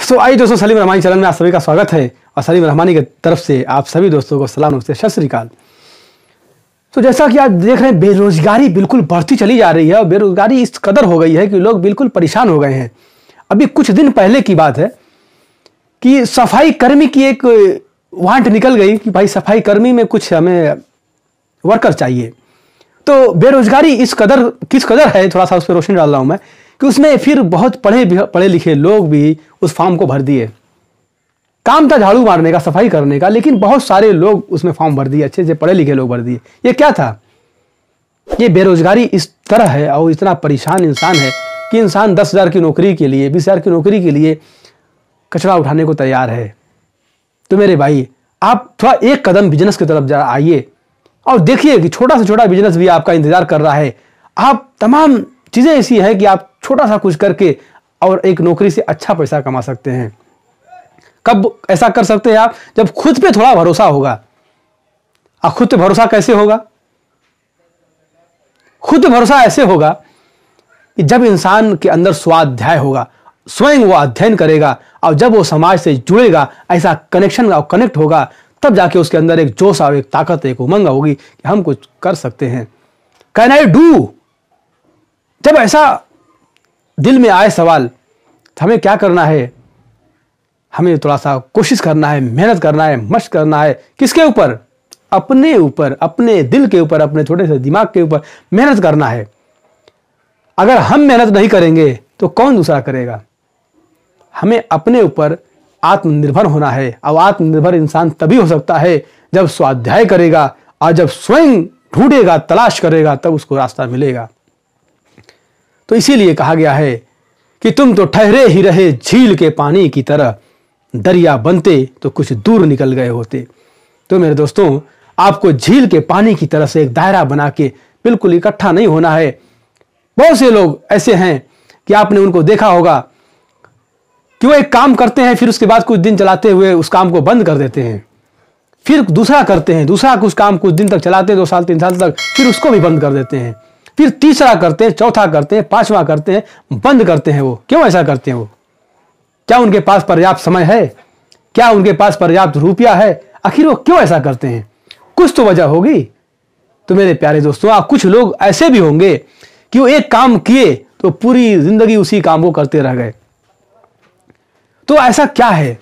तो आइए दोस्तों, सलीम रहमानी चैनल में आप सभी का स्वागत है और सलीम रहमानी की तरफ से आप सभी दोस्तों को सलाम नमस्ते सत श्री अकाल। तो जैसा कि आप देख रहे हैं, बेरोजगारी बिल्कुल बढ़ती चली जा रही है और बेरोजगारी इस कदर हो गई है कि लोग बिल्कुल परेशान हो गए हैं। अभी कुछ दिन पहले की बात है कि सफाई कर्मी की एक वांट निकल गई कि भाई सफाई कर्मी में कुछ हमें वर्कर चाहिए। तो बेरोजगारी इस कदर किस कदर है, थोड़ा सा उस पर रोशनी डाल रहा हूं मैं कि उसमें फिर बहुत पढ़े लिखे लोग भी उस फॉर्म को भर दिए। काम था झाड़ू मारने का, सफाई करने का, लेकिन बहुत सारे लोग उसमें फॉर्म भर दिए, अच्छे से पढ़े लिखे लोग भर दिए। ये क्या था? ये बेरोजगारी इस तरह है और इतना परेशान इंसान है कि इंसान 10,000 की नौकरी के लिए, 20,000 की नौकरी के लिए कचरा उठाने को तैयार है। तो मेरे भाई, आप थोड़ा एक कदम बिजनेस की तरफ जरा आइए और देखिए कि छोटा से छोटा बिजनेस भी आपका इंतजार कर रहा है। आप तमाम चीजें ऐसी हैं कि आप छोटा सा कुछ करके और एक नौकरी से अच्छा पैसा कमा सकते हैं। कब ऐसा कर सकते हैं आप? जब खुद पे थोड़ा भरोसा होगा। और खुद पे भरोसा कैसे होगा? खुद पे भरोसा ऐसे होगा कि जब इंसान के अंदर स्वाध्याय होगा, स्वयं वो अध्ययन करेगा और जब वो समाज से जुड़ेगा, ऐसा कनेक्शन और कनेक्ट होगा, तब जाके उसके अंदर एक जोश और एक ताकत, एक उमंग होगी कि हम कुछ कर सकते हैं। Can I do? जब ऐसा दिल में आए सवाल, तो हमें क्या करना है? हमें थोड़ा सा कोशिश करना है, मेहनत करना है, मशक करना है। किसके ऊपर? अपने ऊपर, अपने दिल के ऊपर, अपने छोटे से दिमाग के ऊपर मेहनत करना है। अगर हम मेहनत नहीं करेंगे तो कौन दूसरा करेगा? हमें अपने ऊपर आत्मनिर्भर होना है और आत्मनिर्भर इंसान तभी हो सकता है जब स्वाध्याय करेगा और जब स्वयं ढूंढेगा, तलाश करेगा, तब उसको रास्ता मिलेगा। तो इसीलिए कहा गया है कि तुम तो ठहरे ही रहे झील के पानी की तरह, दरिया बनते तो कुछ दूर निकल गए होते। तो मेरे दोस्तों, आपको झील के पानी की तरह से एक दायरा बना के बिल्कुल इकट्ठा नहीं होना है। बहुत से लोग ऐसे हैं कि आपने उनको देखा होगा कि वो एक काम करते हैं, फिर उसके बाद कुछ दिन चलाते हुए उस काम को बंद कर देते हैं, फिर दूसरा करते हैं, दूसरा कुछ काम कुछ दिन तक चलाते हैं, 2 साल 3 साल तक, फिर उसको भी बंद कर देते हैं, फिर तीसरा करते हैं, चौथा करते हैं, 5वां करते हैं, बंद करते हैं। वो क्यों ऐसा करते हैं? वो क्या उनके पास पर्याप्त समय है? क्या उनके पास पर्याप्त रुपया है? आखिर वो क्यों ऐसा करते हैं? कुछ तो वजह होगी। तो मेरे प्यारे दोस्तों, आप कुछ लोग ऐसे भी होंगे कि वो एक काम किए तो पूरी जिंदगी उसी काम को करते रह गए। तो ऐसा क्या है?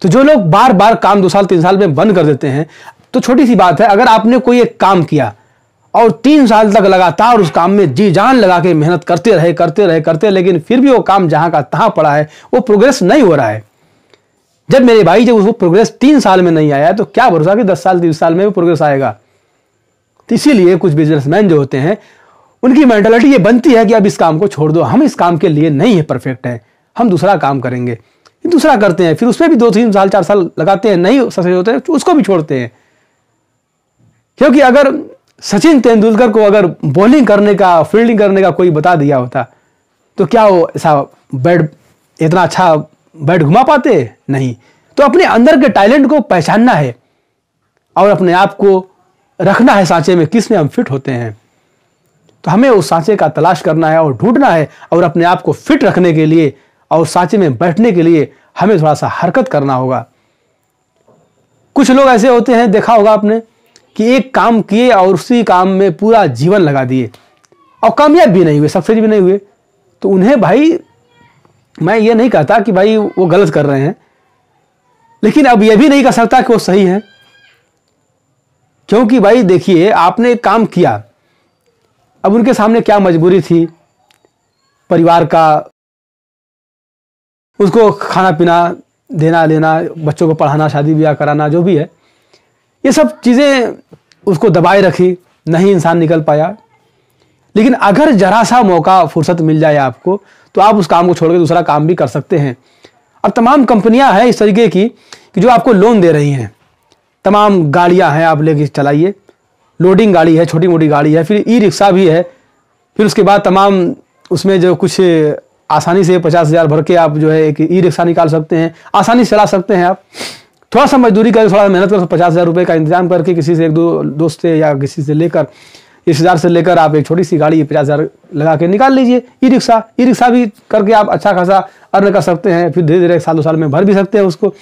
तो जो लोग बार बार काम 2 साल 3 साल में बंद कर देते हैं, तो छोटी सी बात है, अगर आपने कोई एक काम किया और 3 साल तक लगातार उस काम में जी जान लगा के मेहनत करते रहे, लेकिन फिर भी वो काम जहां का तहां पड़ा है, वो प्रोग्रेस नहीं हो रहा है। जब मेरे भाई, जब वो प्रोग्रेस 3 साल में नहीं आया तो क्या भरोसा कि 10 साल 20 साल में वो प्रोग्रेस आएगा। तो इसीलिए कुछ बिजनेसमैन जो होते हैं, उनकी मेंटालिटी ये बनती है कि अब इस काम को छोड़ दो, हम इस काम के लिए नहीं है परफेक्ट है, हम दूसरा काम करेंगे। दूसरा करते हैं, फिर उसमें भी 2-3 साल 4 साल लगाते हैं, नहीं सक्सेस होते हैं, उसको भी छोड़ते हैं। क्योंकि अगर सचिन तेंदुलकर को अगर बॉलिंग करने का, फील्डिंग करने का कोई बता दिया होता, तो क्या वो ऐसा बैट, इतना अच्छा बैट घुमा पाते? नहीं। तो अपने अंदर के टैलेंट को पहचानना है और अपने आप को रखना है सांचे में, किस में हम फिट होते हैं। तो हमें उस सांचे का तलाश करना है और ढूंढना है, और अपने आप को फिट रखने के लिए और सांचे में बैठने के लिए हमें थोड़ा सा हरकत करना होगा। कुछ लोग ऐसे होते हैं, देखा होगा आपने, कि एक काम किए और उसी काम में पूरा जीवन लगा दिए और कामयाब भी नहीं हुए, सक्सेस भी नहीं हुए। तो उन्हें भाई, मैं ये नहीं कहता कि भाई वो गलत कर रहे हैं, लेकिन अब ये भी नहीं कह सकता कि वो सही है। क्योंकि भाई देखिए, आपने एक काम किया, अब उनके सामने क्या मजबूरी थी? परिवार का, उसको खाना पीना देना लेना, बच्चों को पढ़ाना, शादी ब्याह कराना, जो भी है, ये सब चीज़ें उसको दबाए रखी, नहीं इंसान निकल पाया। लेकिन अगर जरा सा मौका, फुर्सत मिल जाए आपको, तो आप उस काम को छोड़ के दूसरा काम भी कर सकते हैं। अब तमाम कंपनियां हैं इस तरीके की कि जो आपको लोन दे रही हैं, तमाम गाड़ियां हैं, आप लेके चलाइए। लोडिंग गाड़ी है, छोटी मोटी गाड़ी है, फिर ई रिक्शा भी है, फिर उसके बाद तमाम उसमें जो कुछ आसानी से 50,000 भर के आप जो है एक ई रिक्शा निकाल सकते हैं, आसानी से चला सकते हैं। आप थोड़ा सा मजदूरी करके, थोड़ा मेहनत कर, 50,000 रुपये का इंतजाम करके किसी से, 1-2 दोस्त से या किसी से लेकर 20,000 से लेकर आप एक छोटी सी गाड़ी 50,000 लगा के निकाल लीजिए। ई रिक्शा भी करके आप अच्छा खासा अर्न कर सकते हैं, फिर धीरे धीरे 1 साल 2 साल में भर भी सकते हैं उसको।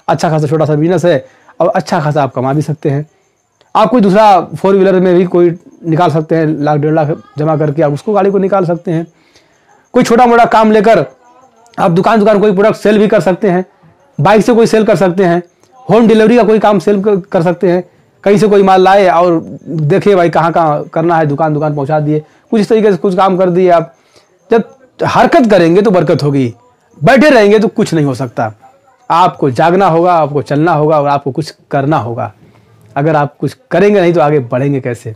अच्छा खासा छोटा सा बिजनेस है और अच्छा खासा आप कमा भी सकते हैं। आप कोई दूसरा 4 व्हीलर में भी कोई निकाल सकते हैं, 1 लाख 1.5 लाख जमा करके आप उसको गाड़ी को निकाल सकते हैं। कोई छोटा मोटा काम लेकर आप दुकान कोई प्रोडक्ट सेल भी कर सकते हैं, बाइक से कोई सेल कर सकते हैं, होम डिलीवरी का कोई काम सेल कर सकते हैं। कहीं से कोई माल लाए और देखे भाई कहाँ कहाँ करना है, दुकान पहुँचा दिए, कुछ इस तरीके से कुछ काम कर दिए आप। जब हरकत करेंगे तो बरकत होगी, बैठे रहेंगे तो कुछ नहीं हो सकता। आपको जागना होगा, आपको चलना होगा और आपको कुछ करना होगा। अगर आप कुछ करेंगे नहीं तो आगे बढ़ेंगे कैसे।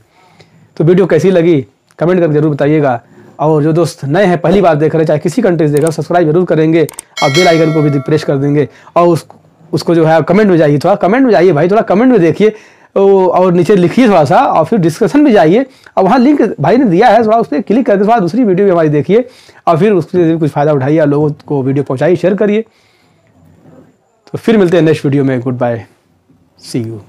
तो वीडियो कैसी लगी कमेंट करके जरूर बताइएगा। और जो दोस्त नए हैं, पहली बार देख रहे हैं, चाहे किसी कंट्री से देख रहे हो, सब्सक्राइब जरूर करेंगे और बेल आइकन को भी प्रेस कर देंगे। और उसको जो है कमेंट में जाइए, थोड़ा कमेंट में जाइए भाई, थोड़ा कमेंट में देखिए और नीचे लिखिए थोड़ा सा, और फिर डिस्कशन में जाइए और वहाँ लिंक भाई ने दिया है, थोड़ा उस पर क्लिक करके थोड़ा दूसरी वीडियो भी हमारी देखिए और फिर उससे कुछ फ़ायदा उठाइए और लोगों को वीडियो पहुँचाइए, शेयर करिए। तो फिर मिलते हैं नेक्स्ट वीडियो में। Good bye, see you.